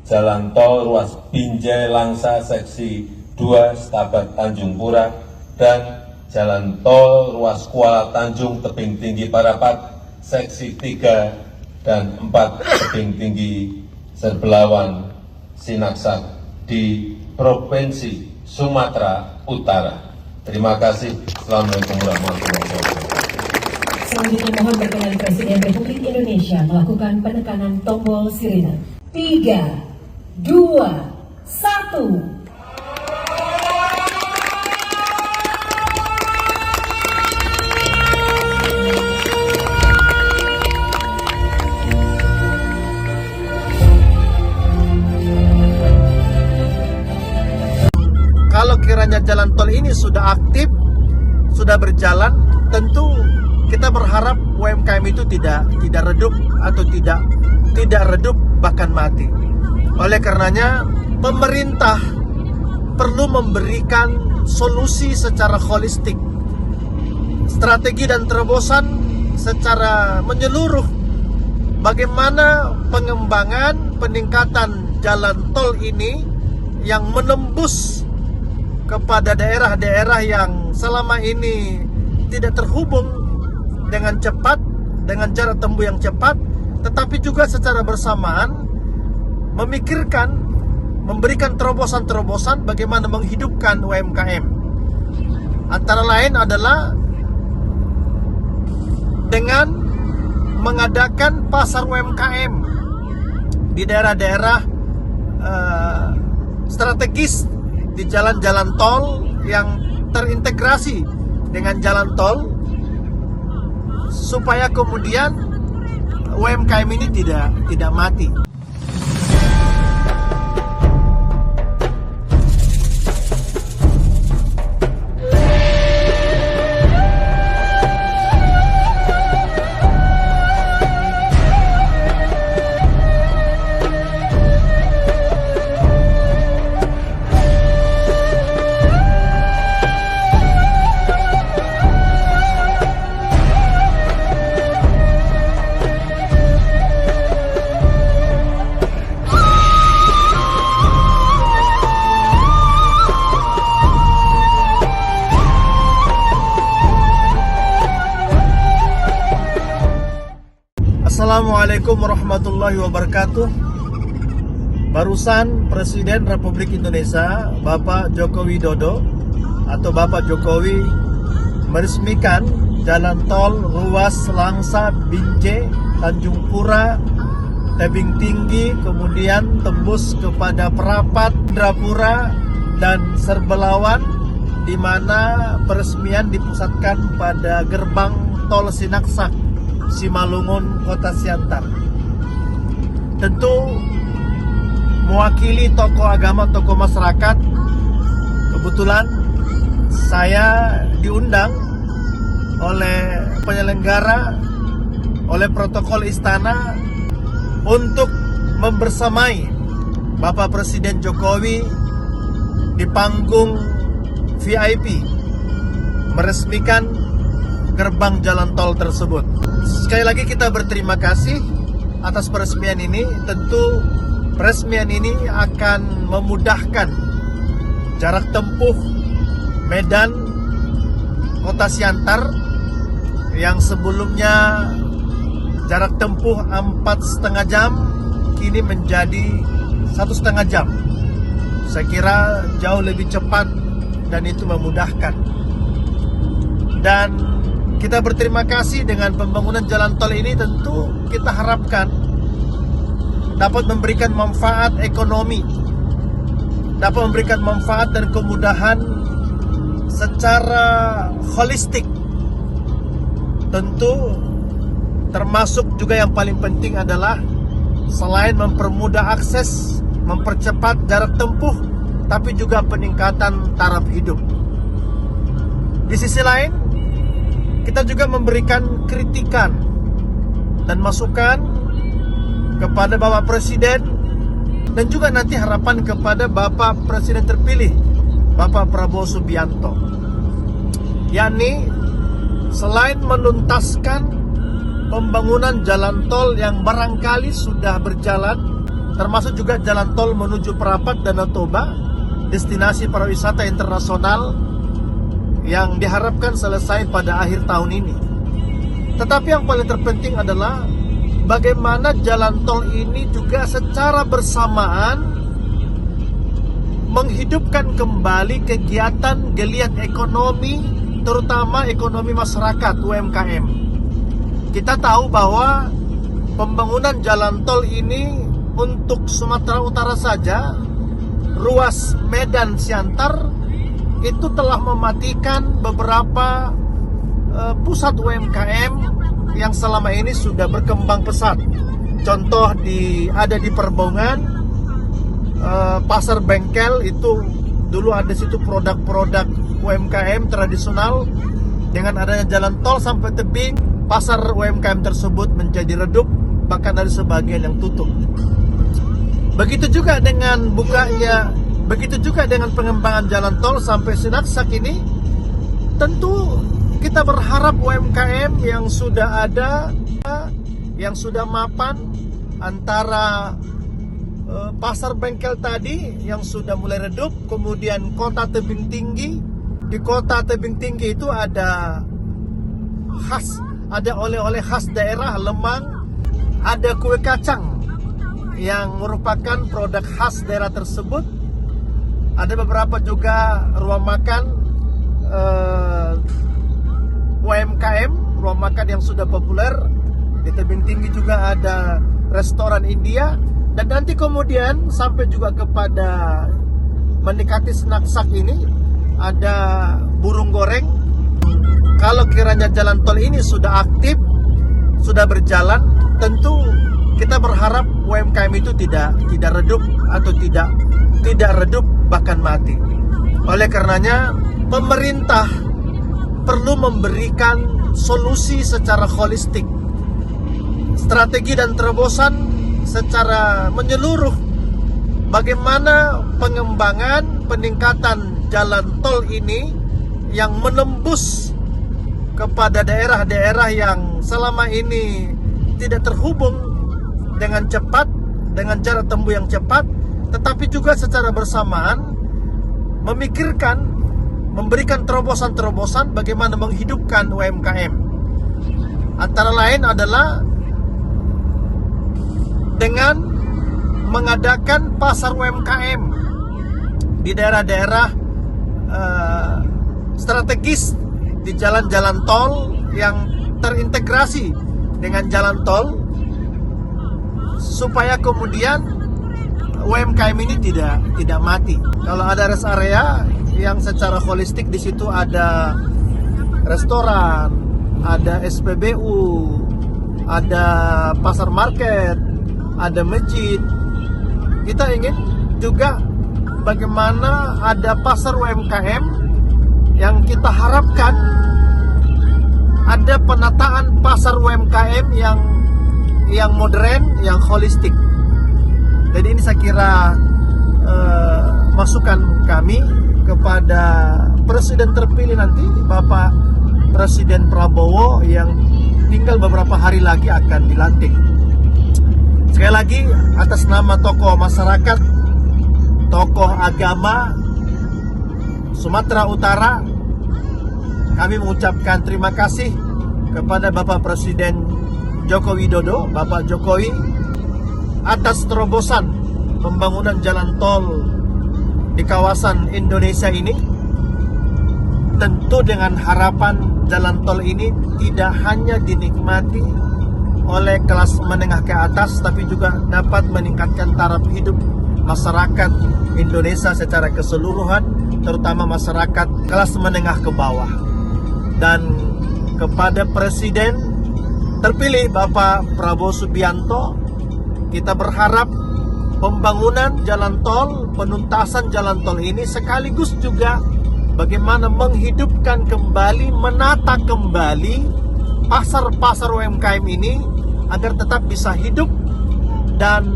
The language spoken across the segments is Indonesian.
jalan tol ruas Binjai Langsa seksi 2 Setabat Tanjung Pura, dan jalan tol ruas Kuala Tanjung Tebing Tinggi Parapat seksi 3 dan 4 Tebing Tinggi Serbelawan Sinaksak di Provinsi Sumatera Utara. Terima kasih. Assalamualaikum warahmatullahi wabarakatuh. Selanjutnya mohon berkenan Presiden Republik Indonesia melakukan penekanan tombol sirine. 3, 2, 1. Kalau kiranya jalan tol ini sudah aktif, sudah berjalan, tentu kita berharap UMKM itu tidak redup atau tidak redup bahkan mati. Oleh karenanya pemerintah perlu memberikan solusi secara holistik, strategi dan terobosan secara menyeluruh bagaimana pengembangan peningkatan jalan tol ini yang menembus kepada daerah-daerah yang selama ini tidak terhubung dengan cepat, dengan jarak tempuh yang cepat, tetapi juga secara bersamaan memikirkan, memberikan terobosan-terobosan bagaimana menghidupkan UMKM. Antara lain adalah dengan mengadakan pasar UMKM di daerah-daerah strategis, di jalan-jalan tol yang terintegrasi dengan jalan tol, supaya kemudian UMKM ini tidak mati. Assalamualaikum warahmatullahi wabarakatuh. Barusan Presiden Republik Indonesia Bapak Joko Widodo atau Bapak Jokowi meresmikan jalan tol ruas Langsa Binjai Tanjung Pura Tebing Tinggi, kemudian tembus kepada Perapat, Indrapura dan Serbelawan, di mana peresmian dipusatkan pada gerbang tol Sinaksak Simalungun, Kota Siantar. Tentu mewakili tokoh agama, tokoh masyarakat, kebetulan saya diundang oleh penyelenggara, oleh protokol istana untuk membersamai Bapak Presiden Jokowi di panggung VIP meresmikan gerbang jalan tol tersebut. Sekali lagi kita berterima kasih atas peresmian ini. Tentu peresmian ini akan memudahkan jarak tempuh Medan Kota Siantar yang sebelumnya jarak tempuh 4,5 jam kini menjadi 1,5 jam. Saya kira jauh lebih cepat dan itu memudahkan. Dan kita berterima kasih dengan pembangunan jalan tol ini. Tentu kita harapkan dapat memberikan manfaat ekonomi, dapat memberikan manfaat dan kemudahan secara holistik. Tentu termasuk juga yang paling penting adalah selain mempermudah akses, mempercepat jarak tempuh, tapi juga peningkatan taraf hidup. Di sisi lain, kita juga memberikan kritikan dan masukan kepada Bapak Presiden dan juga nanti harapan kepada Bapak Presiden terpilih Bapak Prabowo Subianto, yakni selain menuntaskan pembangunan jalan tol yang barangkali sudah berjalan termasuk juga jalan tol menuju Perapat Danau Toba, destinasi pariwisata internasional yang diharapkan selesai pada akhir tahun ini. Tetapi yang paling terpenting adalah bagaimana jalan tol ini juga secara bersamaan menghidupkan kembali kegiatan geliat ekonomi, terutama ekonomi masyarakat UMKM. Kita tahu bahwa pembangunan jalan tol ini untuk Sumatera Utara saja, ruas Medan Siantar itu telah mematikan beberapa pusat UMKM yang selama ini sudah berkembang pesat. Contoh ada di Perbongan, Pasar Bengkel itu dulu ada situ produk-produk UMKM tradisional. Dengan adanya jalan tol sampai tebing, pasar UMKM tersebut menjadi redup, bahkan ada sebagian yang tutup. Begitu juga dengan pengembangan jalan tol sampai Sinaksak ini, tentu kita berharap UMKM yang sudah ada, yang sudah mapan, antara pasar bengkel tadi yang sudah mulai redup, kemudian kota tebing tinggi. Di kota tebing tinggi itu ada oleh-oleh khas daerah lemang, ada kue kacang yang merupakan produk khas daerah tersebut. Ada beberapa juga ruang makan UMKM, ruang makan yang sudah populer. Di tebing tinggi juga ada restoran India, dan nanti kemudian sampai juga kepada mendekati Sinaksak ini ada burung goreng. Kalau kiranya jalan tol ini sudah aktif, sudah berjalan, tentu kita berharap UMKM itu tidak redup atau tidak redup bahkan mati. Oleh karenanya pemerintah perlu memberikan solusi secara holistik, strategi dan terobosan secara menyeluruh bagaimana pengembangan peningkatan jalan tol ini yang menembus kepada daerah-daerah yang selama ini tidak terhubung dengan cepat, dengan jarak tempuh yang cepat, tetapi juga secara bersamaan memberikan terobosan-terobosan bagaimana menghidupkan UMKM. Antara lain adalah dengan mengadakan pasar UMKM di daerah-daerah strategis, di jalan-jalan tol yang terintegrasi dengan jalan tol, supaya kemudian UMKM ini tidak mati. Kalau ada rest area yang secara holistik, di situ ada restoran, ada SPBU, ada pasar market, ada masjid. Kita ingin juga bagaimana ada pasar UMKM yang kita harapkan ada penataan pasar UMKM yang modern, yang holistik. Jadi ini saya kira masukan kami kepada Presiden terpilih nanti, Bapak Presiden Prabowo, yang tinggal beberapa hari lagi akan dilantik. Sekali lagi, atas nama tokoh masyarakat, tokoh agama Sumatera Utara, kami mengucapkan terima kasih kepada Bapak Presiden Joko Widodo, Bapak Jokowi, atas terobosan pembangunan jalan tol di kawasan Indonesia ini. Tentu dengan harapan jalan tol ini tidak hanya dinikmati oleh kelas menengah ke atas, tapi juga dapat meningkatkan taraf hidup masyarakat Indonesia secara keseluruhan, terutama masyarakat kelas menengah ke bawah. Dan kepada Presiden terpilih Bapak Prabowo Subianto, kita berharap pembangunan jalan tol, penuntasan jalan tol ini sekaligus juga bagaimana menghidupkan kembali, menata kembali pasar-pasar UMKM ini agar tetap bisa hidup dan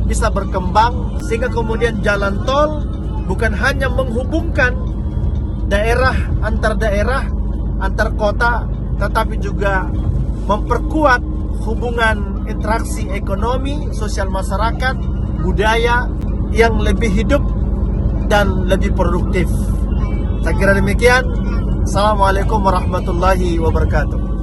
bisa berkembang, sehingga kemudian jalan tol bukan hanya menghubungkan daerah, antar kota, tetapi juga memperkuat hubungan interaksi ekonomi, sosial masyarakat budaya yang lebih hidup dan lebih produktif. Saya kira demikian. Assalamualaikum warahmatullahi wabarakatuh.